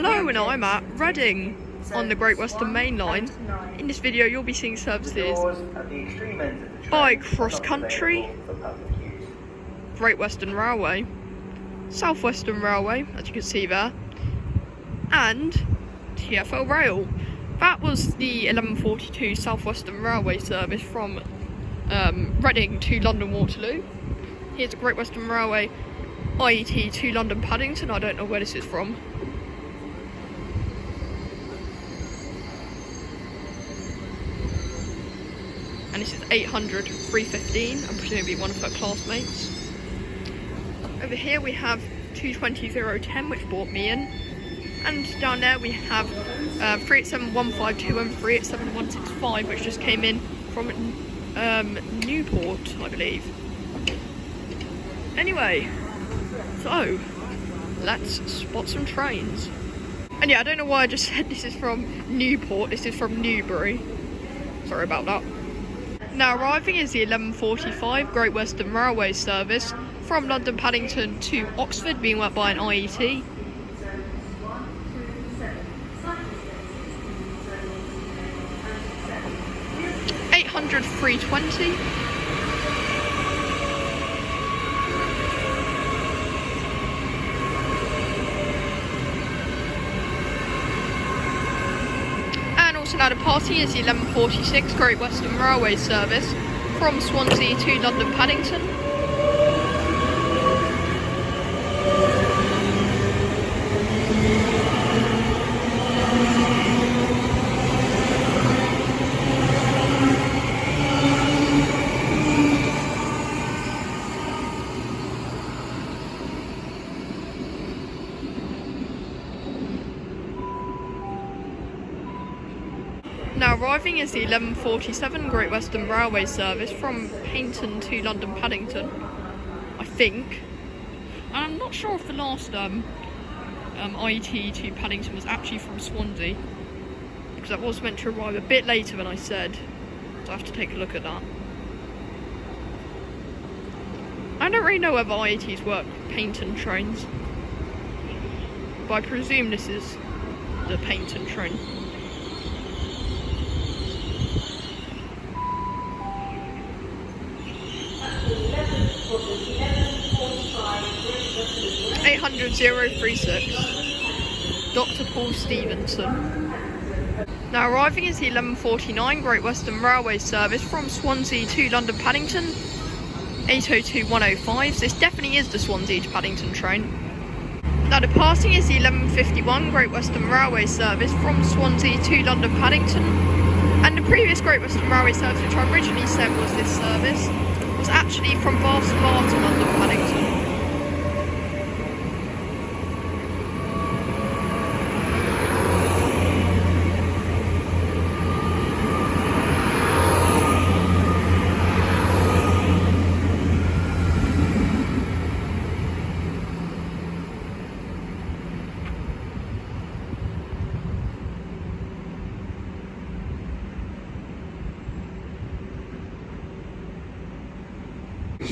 Hello, and I'm at Reading on the Great Western Mainline. In this video you'll be seeing services by CrossCountry, Great Western Railway, Southwestern Railway, as you can see there, and TfL Rail. That was the 11:42 Southwestern Railway service from Reading to London Waterloo. Here's a Great Western Railway IET to London Paddington. I don't know where this is from. And this is 800 315, I'm presumably one of her classmates. Over here we have 220-010, which brought me in. And down there we have 387152 and 387165, which just came in from Newport, I believe. Anyway, so let's spot some trains. And yeah, I don't know why I just said this is from Newport, this is from Newbury. Sorry about that. Now arriving is the 11:45 Great Western Railway service from London Paddington to Oxford, being worked by an IET. $800 320. Also now departing is the 11:46 Great Western Railway service from Swansea to London Paddington. Now arriving is the 11:47 Great Western Railway service from Payton to London Paddington, I think. And I'm not sure if the last IET to Paddington was actually from Swansea, because that was meant to arrive a bit later than I said, so I have to take a look at that. I don't really know whether IETs work Payton trains, but I presume this is the Payton train. $800 036, Dr. Paul Stevenson. Now arriving is the 11:49 Great Western Railway service from Swansea to London Paddington, 802 105. This definitely is the Swansea to Paddington train. Now departing is the 11:51 Great Western Railway service from Swansea to London Paddington. And the previous Great Western Railway service, which I originally said was this service, was actually from Bath to London Paddington.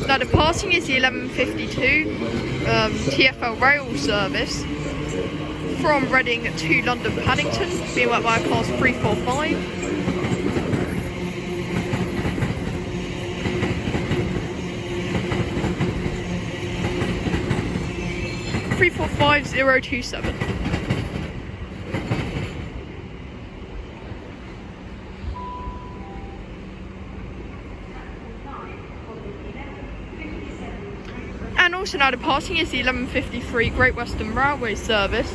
Now departing is the 11:52 TfL Rail service from Reading to London Paddington, being worked by a class 345. $345,027. And also now departing is the 11:53 Great Western Railway service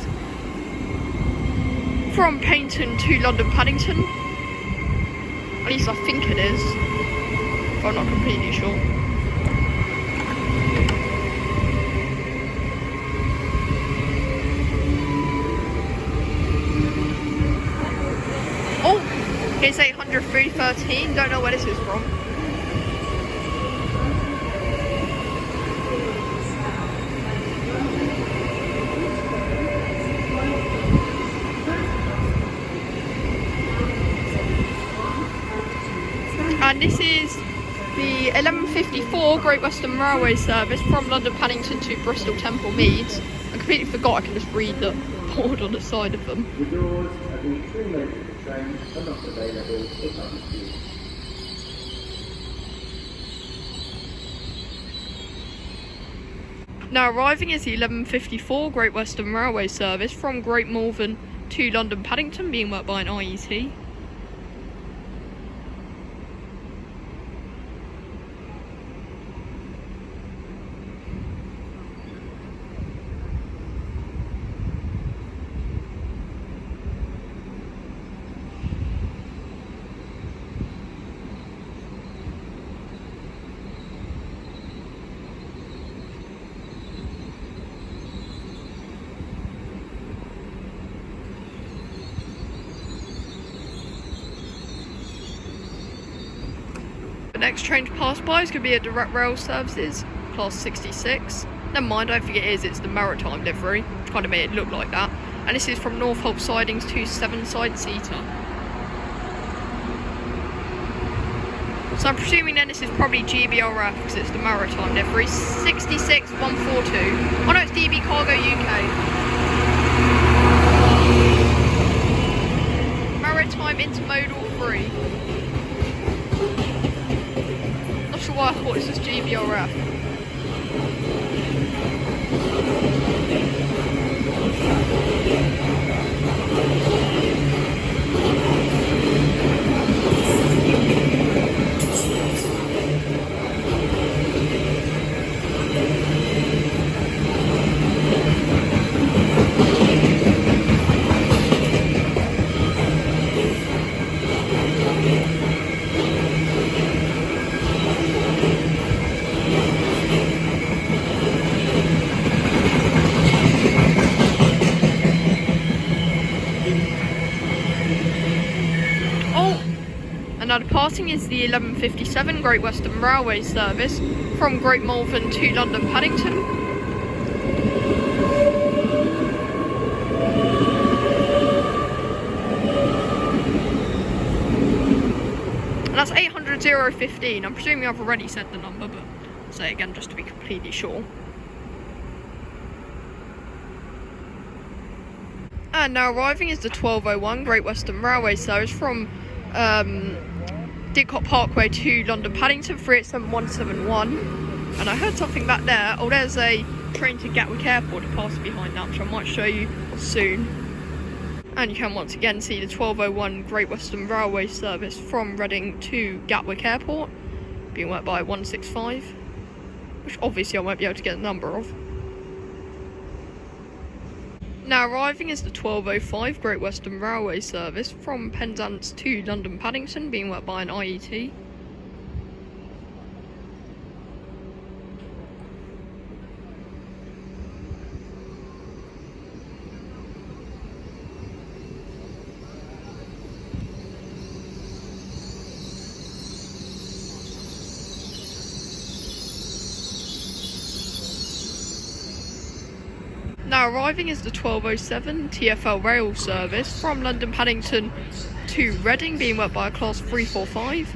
from Payton to London Paddington. At least I think it is, but I'm not completely sure. Oh, here's 800 313, don't know where this is from. And this is the 11:54 Great Western Railway service from London Paddington to Bristol Temple Meads. I completely forgot I can just read the board on the side of them. The doors at the extreme end of the train are not available for public use. Now arriving is the 11:54 Great Western Railway service from Great Malvern to London Paddington, being worked by an IET. The next train to pass by is going to be a direct rail services, class 66. Never mind, don't forget it's the maritime livery, which kind of made it look like that. And this is from Northolt Sidings to Sevenside Seater. So I'm presuming then this is probably GBRF because it's the maritime livery. 66142. Oh no, it's DB Cargo UK. Maritime Intermodal 3. Not sure why I thought this was GBRF. And now departing is the 11:57 Great Western Railway service from Great Malvern to London Paddington. And that's 800-015. I'm presuming I've already said the number, but I'll say it again just to be completely sure. And now arriving is the 12:01 Great Western Railway service from Didcot Parkway to London Paddington 387171. And I heard something back there. Oh, there's a train to Gatwick Airport to pass behind that, which I might show you soon. And you can once again see the 12:01 Great Western Railway service from Reading to Gatwick Airport, being worked by 165, which obviously I won't be able to get a number of. Now arriving is the 12:05 Great Western Railway service from Penzance to London Paddington, being worked by an IET. Now arriving is the 12:07 TfL rail service from London Paddington to Reading, being worked by a class 345.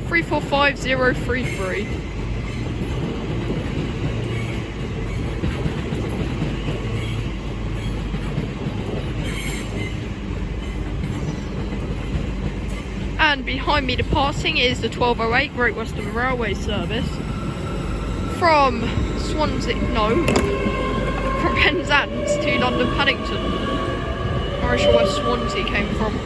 Three 45033. And behind me departing is the 12:08 Great Western Railway service from Swansea, from Penzance to London Paddington. I'm not sure where Swansea came from.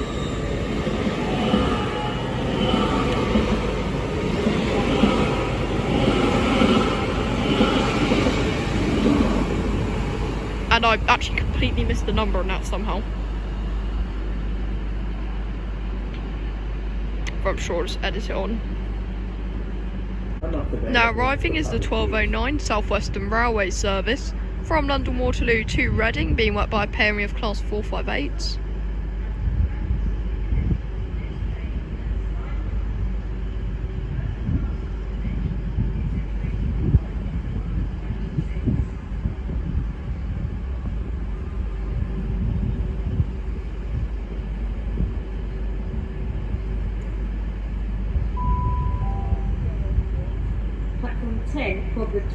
And I actually completely missed the number on that somehow. I'm sure I'll just edit it on. Now arriving is the 12:09 Southwestern Railway service from London Waterloo to Reading, being worked by a pairing of class 458s.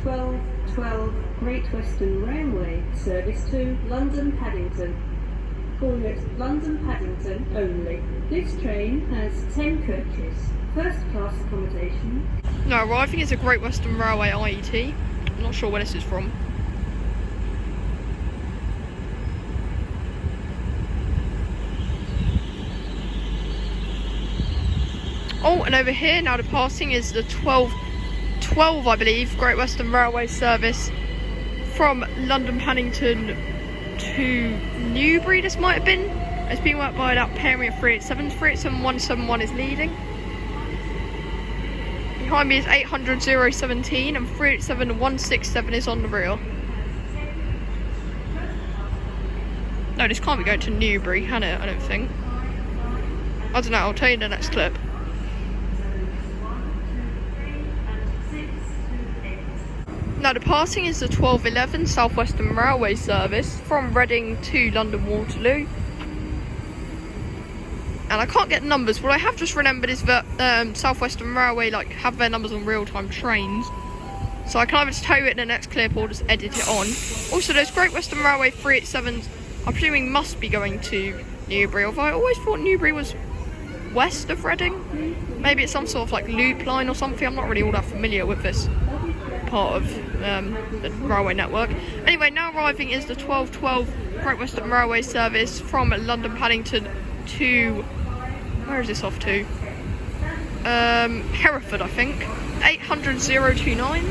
12:12 Great Western Railway service to London Paddington. Calling at London Paddington only. This train has 10 coaches. First class accommodation. Now arriving is a Great Western Railway IET. I'm not sure where this is from. Oh, and over here now departing is the 12:12, I believe, Great Western Railway service from London Paddington to Newbury. This might have been. It's being worked by that pairing of 387s. 387-171 is leading. Behind me is 800-017 and 387-167 is on the rear. No, this can't be going to Newbury, can it? I don't think. I don't know, I'll tell you in the next clip. Now departing is the 12:11 Southwestern Railway service from Reading to London Waterloo. And I can't get numbers. What I have just remembered is that Southwestern Railway have their numbers on real-time trains. So I can either just tell you it in the next clip or just edit it on. Also, those Great Western Railway 387s, I'm presuming must be going to Newbury. Although I always thought Newbury was west of Reading. Maybe it's some sort of loop line or something. I'm not really all that familiar with this part of the railway network. Anyway, now arriving is the 12:12 Great Western Railway service from London Paddington to, where is this off to? Hereford, I think. 800-029.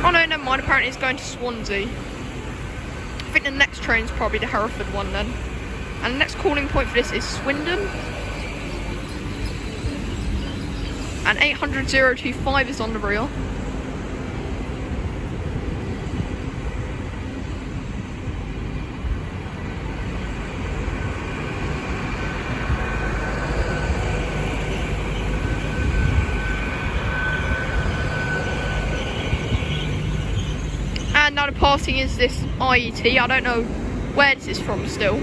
Oh no, never mind, apparently it's going to Swansea. I think the next train's probably the Hereford one then. And the next calling point for this is Swindon. And 800-025 is on the reel. And now departing is this IET. I don't know where this is from still.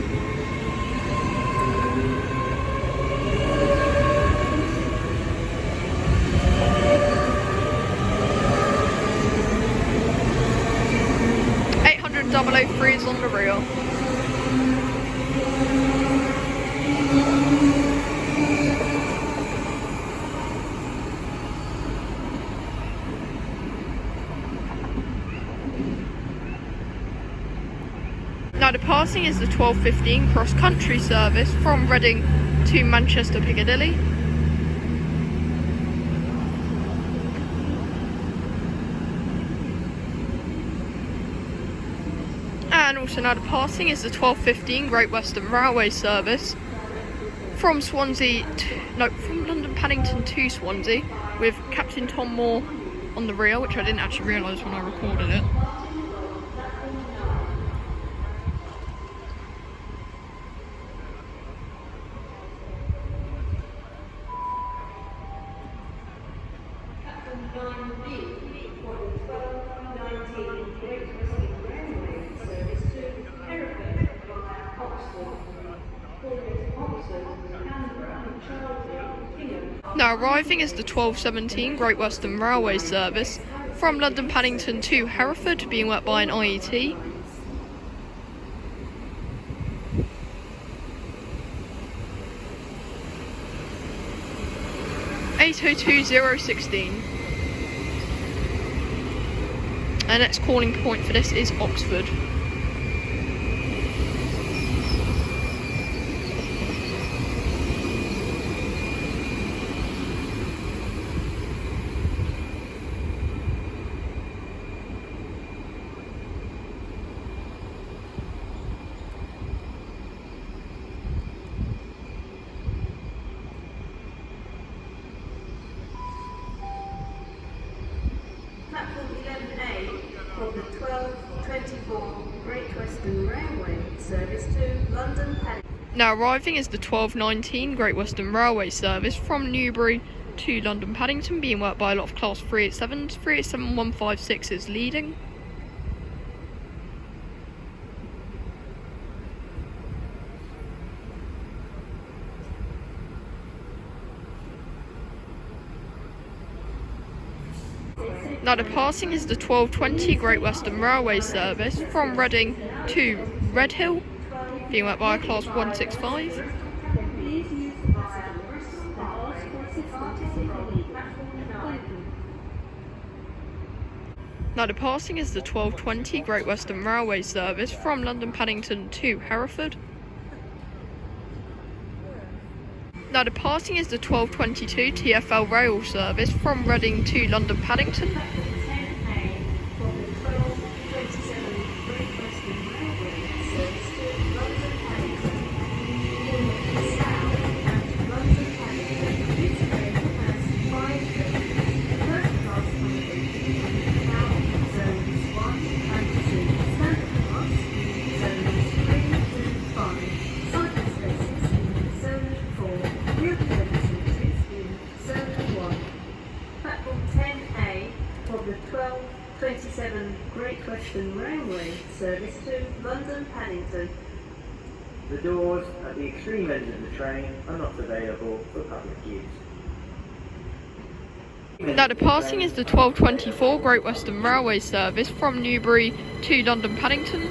.003 is on the reel. Now departing is the 12:15 CrossCountry service from Reading to Manchester Piccadilly. And also now departing is the 12:15 Great Western Railway service from from London Paddington to Swansea with Captain Tom Moore on the reel, which I didn't actually realise when I recorded it. Now arriving is the 12:17 Great Western Railway service from London Paddington to Hereford, being worked by an IET. (802-016). And next calling point for this is Oxford. Platform 11A of the 12:24 Great Western Railway service to London Paddington. Now arriving is the 12:19 Great Western Railway service from Newbury to London Paddington, being worked by a lot of Class 387s. 387-156 is leading. Now departing is the 12:20 Great Western Railway service from Reading to Redhill, being worked by a class 165. Please use the passenger lists and ask for assistance if needed. Thank you. Now departing is the 12:20 Great Western Railway service from London Paddington to Hereford. Now departing is the 12:22 TfL rail service from Reading to London Paddington. 10A from the 12:27 Great Western Railway service to London Paddington. South and London Paddington. This train has 5 trains. First class accommodation. Now zones 1 and 2 standard class. Zones 3 to 5. Cycle spaces in zone 4. Wheelchair facilities in zone 1. Platform 10A of the 12:27 Great Western Railway service to London Paddington. The doors at the extreme ends of the train are not available for public use. Now departing is the 12:24 Great Western Railway service from Newbury to London Paddington.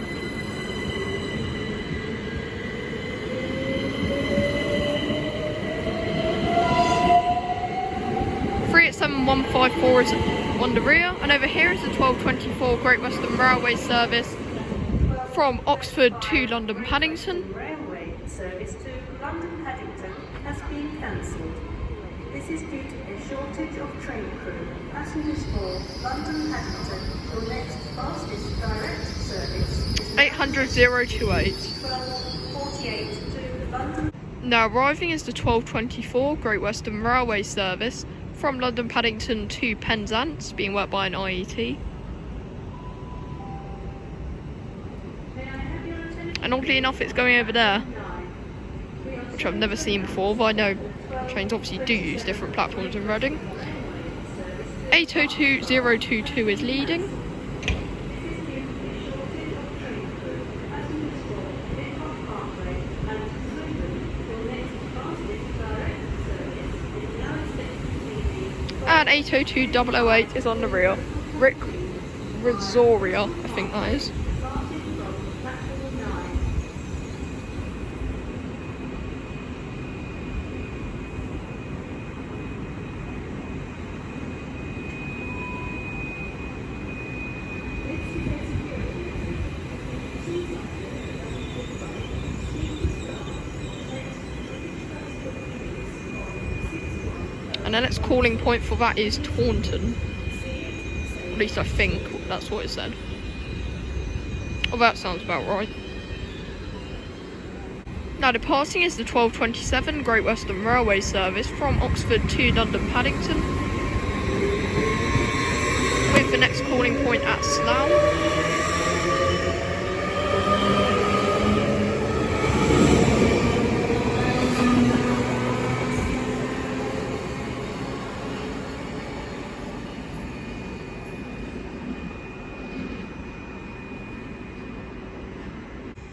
At 7154 is on the rear, and over here is the 12:24 Great Western Railway service from Oxford to London Paddington. Railway service to London Paddington has been cancelled. This is due to a shortage of train crew. Passengers for London Paddington, your next fastest direct service is 800-028. 12:48 to London. Now arriving is the 12:24 Great Western Railway service from London Paddington to Penzance, being worked by an IET. And oddly enough, it's going over there, which I've never seen before, but I know trains obviously do use different platforms in Reading. 802-022 is leading. And 802-008 is on the rear. Rick Rizoria, I think that is. And the next calling point for that is Taunton. At least I think that's what it said. Oh, that sounds about right. Now departing is the 12:27 Great Western Railway service from Oxford to London Paddington, with the next calling point at Slough.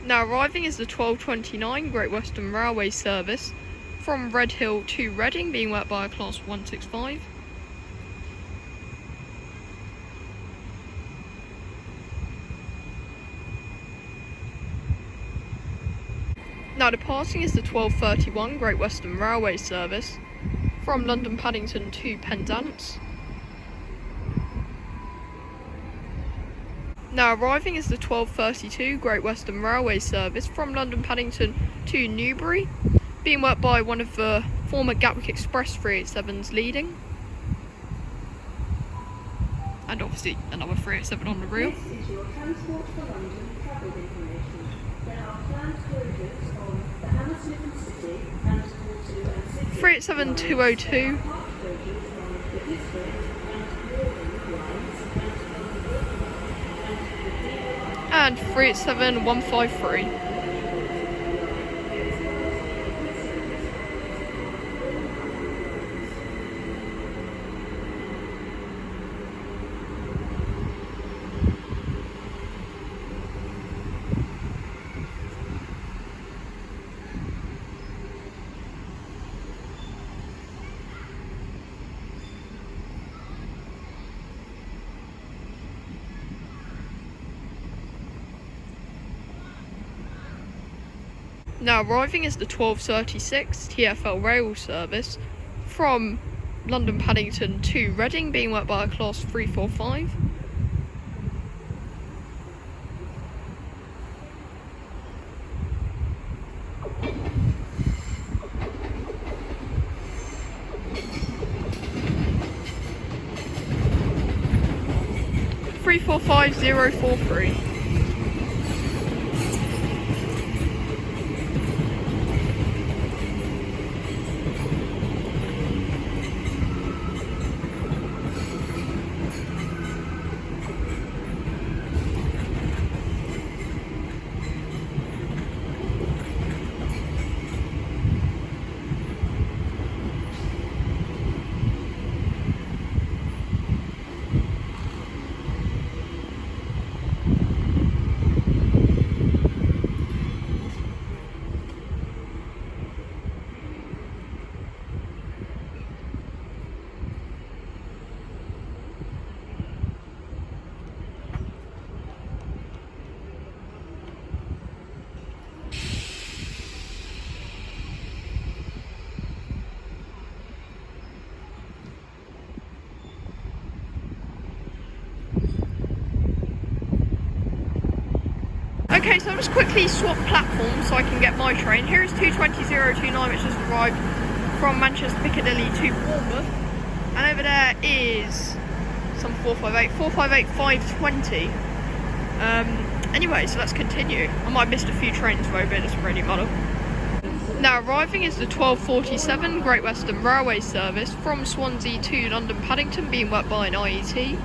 Now arriving is the 12:29 Great Western Railway service from Redhill to Reading, being worked by a class 165. Now departing is the 12:31 Great Western Railway service from London Paddington to Penzance. Now arriving is the 12:32 Great Western Railway service from London Paddington to Newbury, being worked by one of the former Gatwick Express 387s leading. And obviously another 387 on the rear. This is your Transport for London travel information. There are planned closures on the Hammersmith City and 42 and 6. 387-202. And 387-153. Now arriving is the 12:36 TfL rail service from London Paddington to Reading, being worked by a class 345. Three 45043. Okay, so I'll just quickly swap platforms so I can get my train. Here is 220.029, which has arrived from Manchester Piccadilly to Bournemouth. And over there is some 458 520. Anyway, so let's continue. I might have missed a few trains though, but it doesn't really matter. Now arriving is the 12:47 Great Western Railway service from Swansea to London Paddington, being worked by an IET.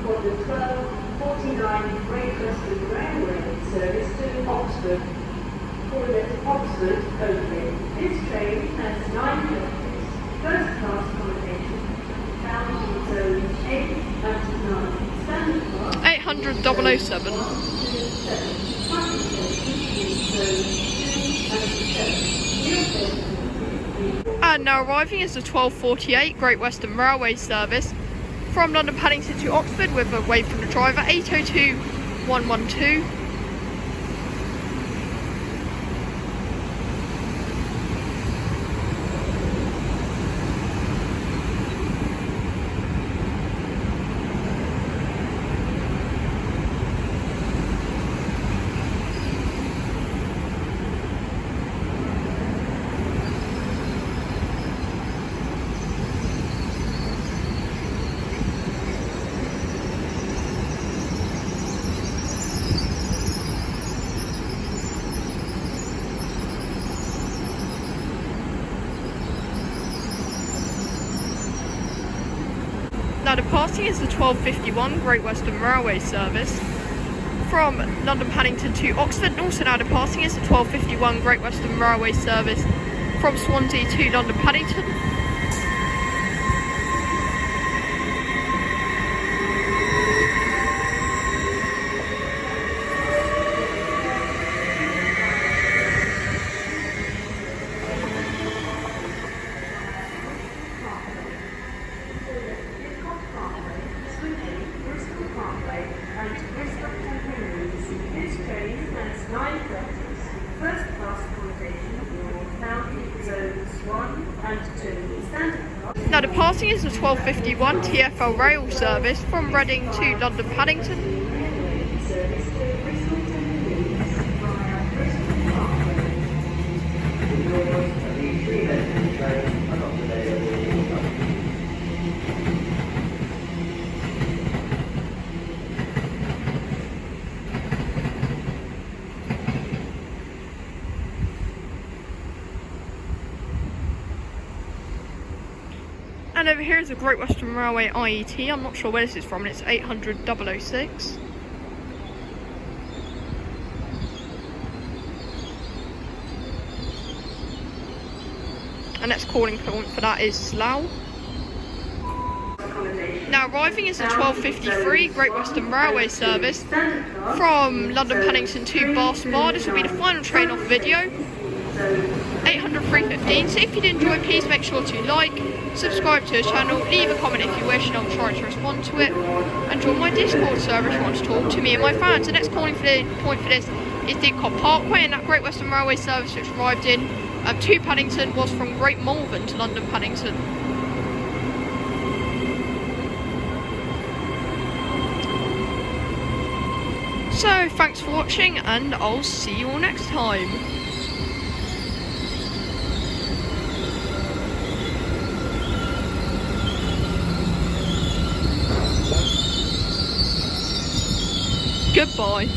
For the 12:49 Great Western Railway service to Oxford. Toilet Oxford only. This train has 9 coaches. First class accommodation found in zones 8 and 9. Standard class 800 007. And now arriving is the 12:48 Great Western Railway service from London Paddington to Oxford, with a wave from the driver, 802.112. Now departing is the 12:51 Great Western Railway service from London Paddington to Oxford, and also now departing is the 12:51 Great Western Railway service from Swansea to London Paddington. Now departing is the 12:51 TfL rail service from Reading to London Paddington. And over here is the Great Western Railway IET. I'm not sure where this is from, and it's 800 006. And next calling point for that is Slough. Accommodation Now arriving is the 12:53 Great Western Railway service from London Paddington to Bristol. This will be the final train off video. 800-315. So if you did enjoy, please make sure to like, subscribe to the channel, leave a comment if you wish, and I'll try to respond to it. And join my Discord server if you want to talk to me and my fans. The next point for this is Didcot Parkway, and that Great Western Railway service which arrived in to Paddington was from Great Malvern to London Paddington. So thanks for watching, and I'll see you all next time. Goodbye.